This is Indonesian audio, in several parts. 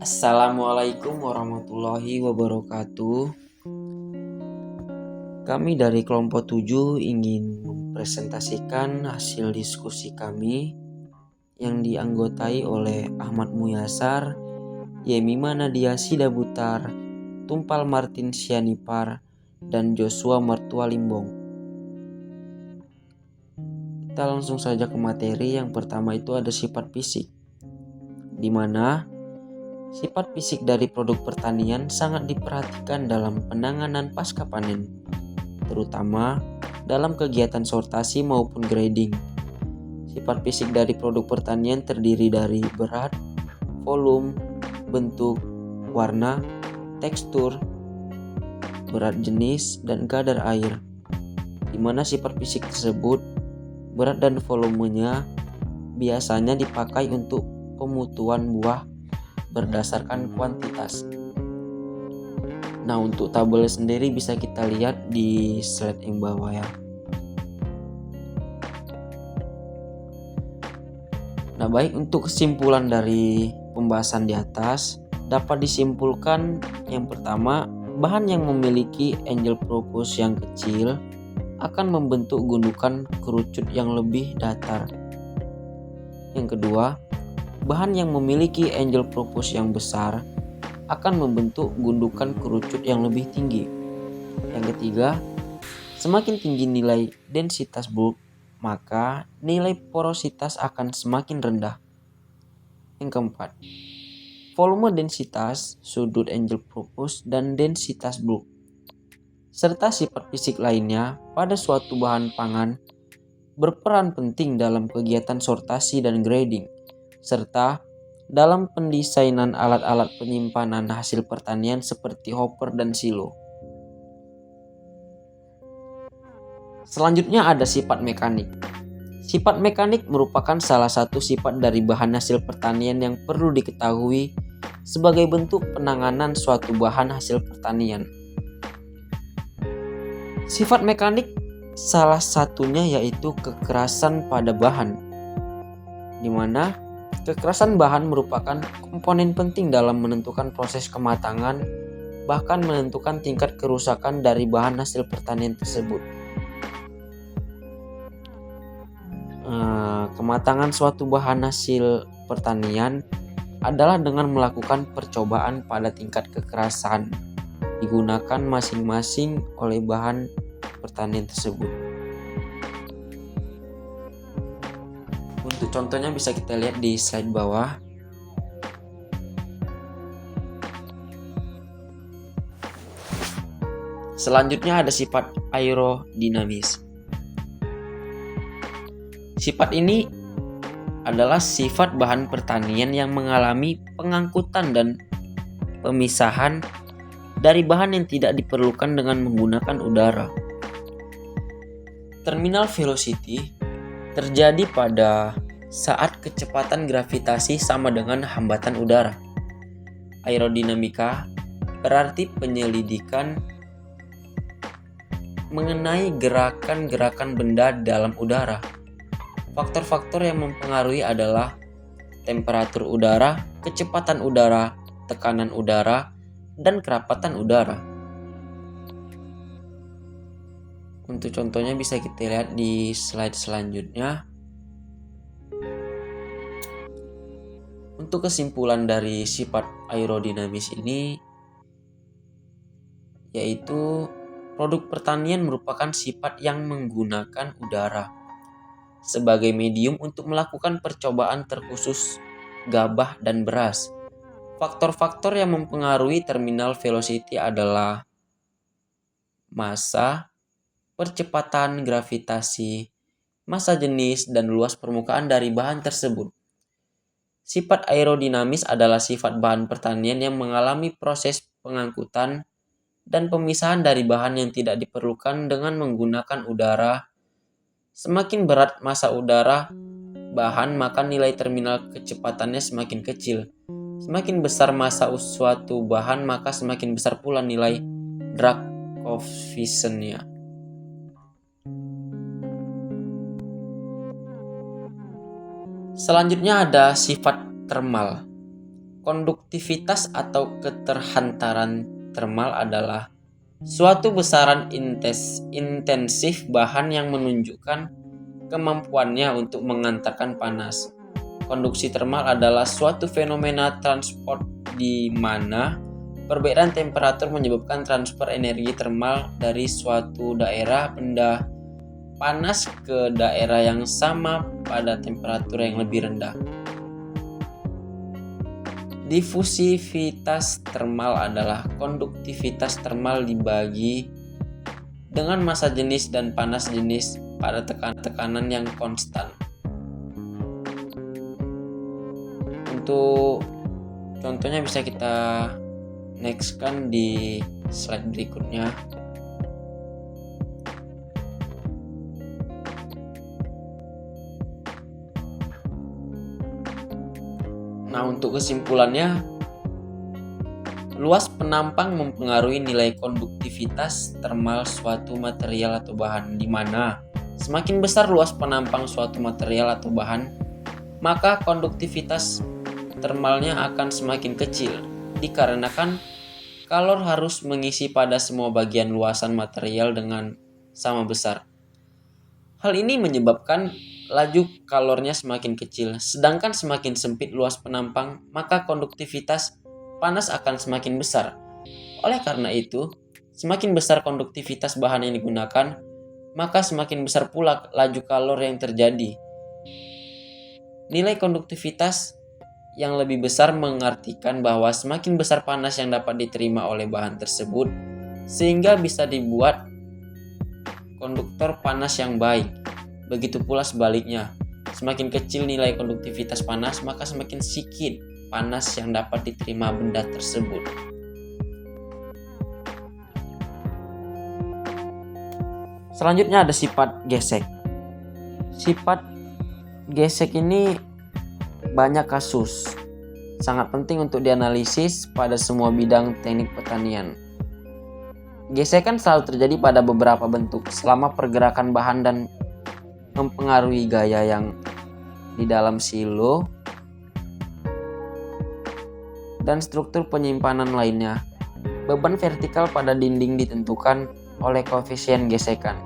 Assalamualaikum warahmatullahi wabarakatuh. Kami dari kelompok 7 ingin mempresentasikan hasil diskusi kami yang dianggotai oleh Ahmad Muyasar, Yemima Nadia Sidabutar, Tumpal Martin Sianipar, dan Joshua Mertua Limbong. Kita langsung saja ke materi. Yang pertama itu ada sifat fisik, di mana sifat fisik dari produk pertanian sangat diperhatikan dalam penanganan pasca panen, terutama dalam kegiatan sortasi maupun grading. Sifat fisik dari produk pertanian terdiri dari berat, volume, bentuk, warna, tekstur, berat jenis, dan kadar air. Di mana sifat fisik tersebut, berat dan volumenya biasanya dipakai untuk pemutuan buah berdasarkan kuantitas. Nah, untuk tabel sendiri bisa kita lihat di slide yang bawah ya. Nah, baik, untuk kesimpulan dari pembahasan di atas dapat disimpulkan yang pertama, bahan yang memiliki angel propose yang kecil akan membentuk gundukan kerucut yang lebih datar. Yang kedua, bahan yang memiliki angel propose yang besar akan membentuk gundukan kerucut yang lebih tinggi. Yang ketiga, semakin tinggi nilai densitas bulk, maka nilai porositas akan semakin rendah. Yang keempat, volume densitas, sudut angel propose, dan densitas bulk, serta sifat fisik lainnya pada suatu bahan pangan berperan penting dalam kegiatan sortasi dan grading, serta dalam pendesainan alat-alat penyimpanan hasil pertanian seperti hopper dan silo. Selanjutnya ada sifat mekanik. Sifat mekanik merupakan salah satu sifat dari bahan hasil pertanian yang perlu diketahui sebagai bentuk penanganan suatu bahan hasil pertanian. Sifat mekanik salah satunya yaitu kekerasan pada bahan, di mana kekerasan bahan merupakan komponen penting dalam menentukan proses kematangan, bahkan menentukan tingkat kerusakan dari bahan hasil pertanian tersebut. Kematangan suatu bahan hasil pertanian adalah dengan melakukan percobaan pada tingkat kekerasan digunakan masing-masing oleh bahan pertanian tersebut. Untuk contohnya bisa kita lihat di slide bawah. Selanjutnya ada sifat aerodinamis. Sifat ini adalah sifat bahan pertanian yang mengalami pengangkutan dan pemisahan dari bahan yang tidak diperlukan dengan menggunakan udara. Terminal velocity terjadi pada saat kecepatan gravitasi sama dengan hambatan udara. Aerodinamika berarti penyelidikan mengenai gerakan-gerakan benda dalam udara. Faktor-faktor yang mempengaruhi adalah temperatur udara, kecepatan udara, tekanan udara, dan kerapatan udara. Untuk contohnya bisa kita lihat di slide selanjutnya. Untuk kesimpulan dari sifat aerodinamis ini yaitu produk pertanian merupakan sifat yang menggunakan udara sebagai medium untuk melakukan percobaan terkhusus gabah dan beras. Faktor-faktor yang mempengaruhi terminal velocity adalah massa, percepatan gravitasi, massa jenis, dan luas permukaan dari bahan tersebut. Sifat aerodinamis adalah sifat bahan pertanian yang mengalami proses pengangkutan dan pemisahan dari bahan yang tidak diperlukan dengan menggunakan udara. Semakin berat massa udara bahan, maka nilai terminal kecepatannya semakin kecil. Semakin besar massa suatu bahan, maka semakin besar pula nilai drag coefficient-nya. Selanjutnya ada sifat thermal. Konduktivitas atau keterhantaran termal adalah suatu besaran intensif bahan yang menunjukkan kemampuannya untuk mengantarkan panas. Konduksi termal adalah suatu fenomena transport di mana perbedaan temperatur menyebabkan transfer energi termal dari suatu daerah benda panas ke daerah yang sama pada temperatur yang lebih rendah. Difusivitas termal adalah konduktivitas termal dibagi dengan massa jenis dan panas jenis pada tekanan yang konstan. Untuk contohnya bisa kita nextkan di slide berikutnya. Nah, untuk kesimpulannya, luas penampang mempengaruhi nilai konduktivitas termal suatu material atau bahan, di mana semakin besar luas penampang suatu material atau bahan, maka konduktivitas termalnya akan semakin kecil, dikarenakan kalor harus mengisi pada semua bagian luasan material dengan sama besar. Hal ini menyebabkan laju kalornya semakin kecil, sedangkan semakin sempit luas penampang, maka konduktivitas panas akan semakin besar. Oleh karena itu, semakin besar konduktivitas bahan yang digunakan, maka semakin besar pula laju kalor yang terjadi. Nilai konduktivitas yang lebih besar mengartikan bahwa semakin besar panas yang dapat diterima oleh bahan tersebut, sehingga bisa dibuat konduktor panas yang baik. Begitu pula sebaliknya, semakin kecil nilai konduktivitas panas, maka semakin sedikit panas yang dapat diterima benda tersebut. Selanjutnya ada sifat gesek. Sifat gesek ini banyak kasus, sangat penting untuk dianalisis pada semua bidang teknik pertanian. Gesekan selalu terjadi pada beberapa bentuk selama pergerakan bahan dan mempengaruhi gaya yang di dalam silo dan struktur penyimpanan lainnya. Beban vertikal pada dinding ditentukan oleh koefisien gesekan.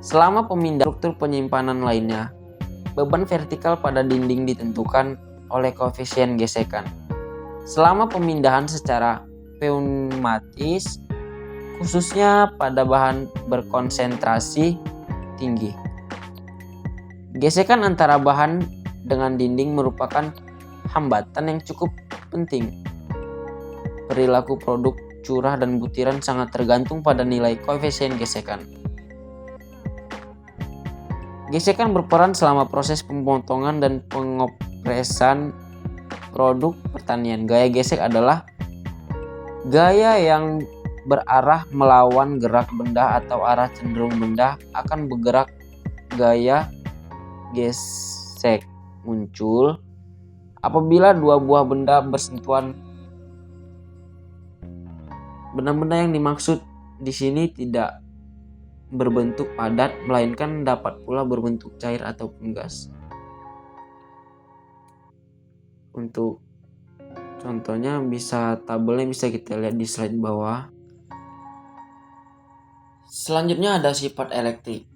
Selama pemindahan struktur penyimpanan lainnya, beban vertikal pada dinding ditentukan oleh koefisien gesekan. Selama pemindahan secara pneumatis, khususnya pada bahan berkonsentrasi tinggi, gesekan antara bahan dengan dinding merupakan hambatan yang cukup penting. Perilaku produk curah dan butiran sangat tergantung pada nilai koefisien gesekan. Gesekan berperan selama proses pemotongan dan pengopresan produk pertanian. Gaya gesek adalah gaya yang berarah melawan gerak benda atau arah cenderung benda akan bergerak. Gaya gesek muncul apabila dua buah benda bersentuhan. Benda-benda yang dimaksud di sini tidak berbentuk padat, melainkan dapat pula berbentuk cair ataupun gas. Untuk contohnya tabelnya bisa kita lihat di slide bawah. Selanjutnya ada sifat elektrik.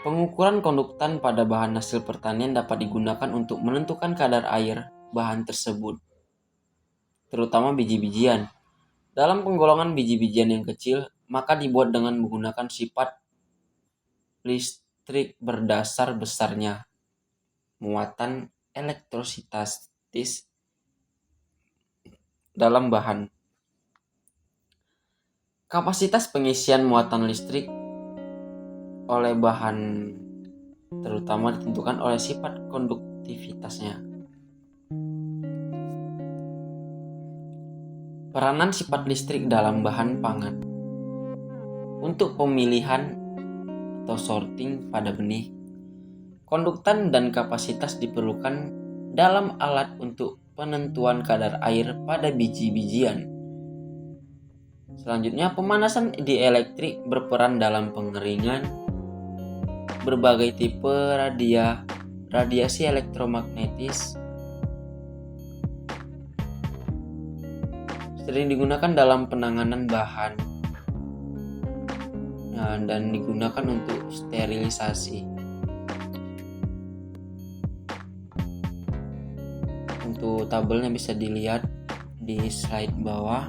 Pengukuran konduktan pada bahan hasil pertanian dapat digunakan untuk menentukan kadar air bahan tersebut, terutama biji-bijian. Dalam penggolongan biji-bijian yang kecil, maka dibuat dengan menggunakan sifat listrik berdasar besarnya muatan elektrositatis dalam bahan. Kapasitas pengisian muatan listrik oleh bahan terutama ditentukan oleh sifat konduktivitasnya. Peranan sifat listrik dalam bahan pangan. Untuk pemilihan atau sorting pada benih, konduktan dan kapasitas diperlukan dalam alat untuk penentuan kadar air pada biji-bijian. Selanjutnya, pemanasan dielektrik berperan dalam pengeringan berbagai tipe radiasi elektromagnetis Sering digunakan dalam penanganan bahan dan digunakan untuk sterilisasi. Untuk tabelnya bisa dilihat di slide bawah.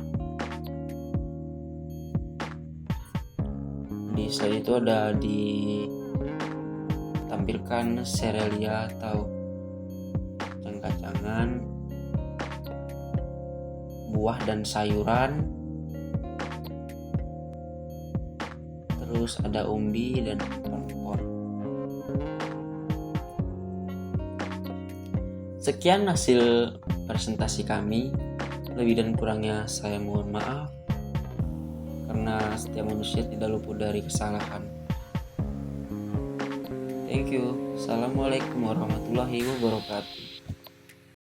Di slide itu ada ditampilkan serelia atau kacang-kacangan, buah dan sayuran, terus ada umbi dan kompor. Sekian hasil presentasi kami. Lebih dan kurangnya saya mohon maaf, karena setiap manusia tidak luput dari kesalahan. Thank you. Assalamualaikum warahmatullahi wabarakatuh.